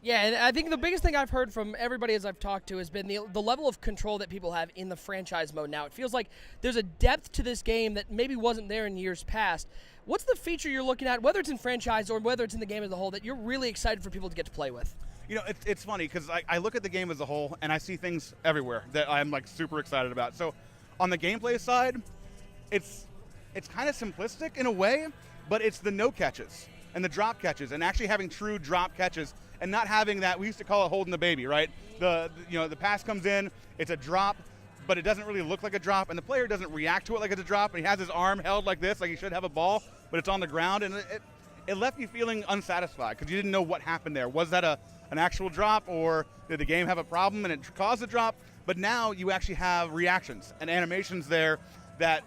Yeah, and I think the biggest thing I've heard from everybody as I've talked to has been the level of control that people have in the franchise mode now. It feels like there's a depth to this game that maybe wasn't there in years past. What's the feature you're looking at, whether it's in franchise or whether it's in the game as a whole, that you're really excited for people to get to play with? You know, it's funny because I look at the game as a whole and I see things everywhere that I'm like super excited about. So on the gameplay side, it's kind of simplistic in a way, but it's the no catches and the drop catches and actually having true drop catches and not having that, we used to call it holding the baby, right? The pass comes in, it's a drop, but it doesn't really look like a drop, and the player doesn't react to it like it's a drop, and he has his arm held like this, like he should have a ball, but it's on the ground, and it left you feeling unsatisfied because you didn't know what happened there. Was that an actual drop, or did the game have a problem and it caused a drop? But now you actually have reactions and animations there that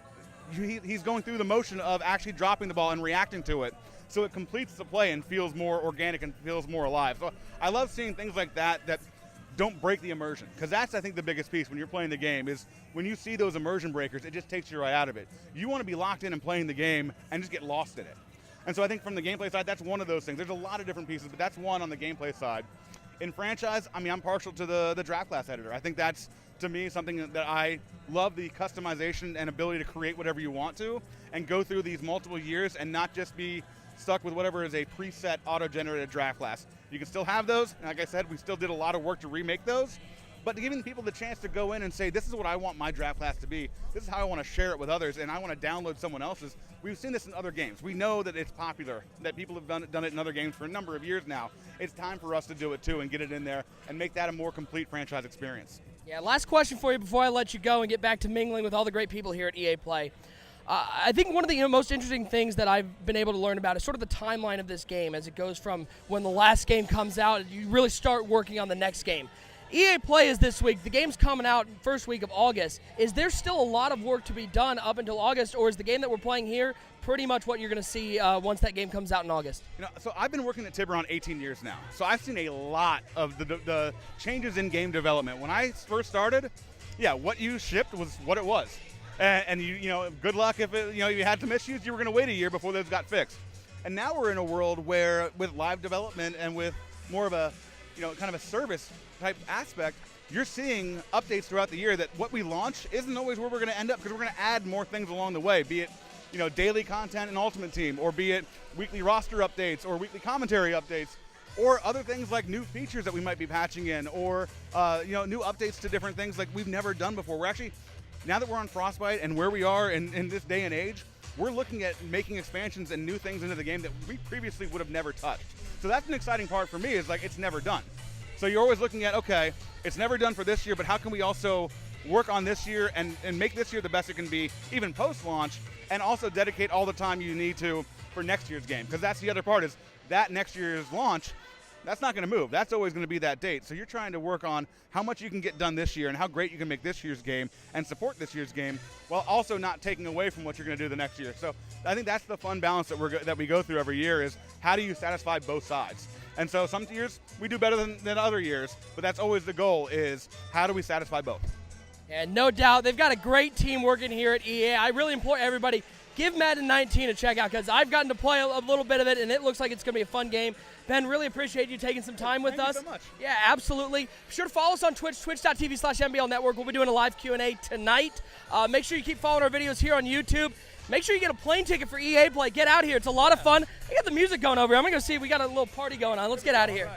he's going through the motion of actually dropping the ball and reacting to it. So it completes the play and feels more organic and feels more alive. So I love seeing things like that don't break the immersion, because that's, I think, the biggest piece when you're playing the game is when you see those immersion breakers, it just takes you right out of it. You want to be locked in and playing the game and just get lost in it. And so I think from the gameplay side, that's one of those things. There's a lot of different pieces, but that's one on the gameplay side. In franchise, I mean, I'm partial to the draft class editor. I think that's, to me, something that I love, the customization and ability to create whatever you want to and go through these multiple years and not just be stuck with whatever is a preset auto-generated draft class. You can still have those, and like I said, we still did a lot of work to remake those, but giving people the chance to go in and say, this is what I want my draft class to be, this is how I want to share it with others, and I want to download someone else's. We've seen this in other games. We know that it's popular, that people have done it in other games for a number of years now. It's time for us to do it too and get it in there and make that a more complete franchise experience. Yeah, last question for you before I let you go and get back to mingling with all the great people here at EA Play. I think one of the most interesting things that I've been able to learn about is sort of the timeline of this game as it goes from when the last game comes out, you really start working on the next game. EA Play is this week. The game's coming out first week of August. Is there still a lot of work to be done up until August, or is the game that we're playing here pretty much what you're going to see once that game comes out in August? You know, so I've been working at Tiburon 18 years now, so I've seen a lot of the changes in game development. When I first started, yeah, what you shipped was what it was. And you know, good luck if you had some issues, you were going to wait a year before those got fixed. And now we're in a world where, with live development and with more of a, kind of a service type aspect, you're seeing updates throughout the year that what we launch isn't always where we're going to end up, because we're going to add more things along the way, be it, daily content in Ultimate Team, or be it weekly roster updates or weekly commentary updates, or other things like new features that we might be patching in, or new updates to different things like we've never done before. We're actually, now that we're on Frostbite and where we are in this day and age, we're looking at making expansions and new things into the game that we previously would have never touched. So that's an exciting part for me, is like, it's never done. So you're always looking at, okay, it's never done for this year, but how can we also work on this year and make this year the best it can be, even post-launch, and also dedicate all the time you need to for next year's game? Because that's the other part, is that next year's launch, that's not going to move. That's always going to be that date. So you're trying to work on how much you can get done this year and how great you can make this year's game and support this year's game, while also not taking away from what you're going to do the next year. So I think that's the fun balance that we go through every year, is how do you satisfy both sides? And so some years we do better than other years, but that's always the goal, is how do we satisfy both? And no doubt, they've got a great team working here at EA. I really implore everybody, give Madden 19 a check out, because I've gotten to play a little bit of it, and it looks like it's going to be a fun game. Ben, really appreciate you taking some time with us. Thank you so much. Yeah, absolutely. Be sure to follow us on Twitch, twitch.tv/MBL Network. We'll be doing a live Q&A tonight. Make sure you keep following our videos here on YouTube. Make sure you get a plane ticket for EA Play. Get out here. It's a lot of fun. I got the music going over here. I'm going to go see. We got a little party going on. Let's get out of here.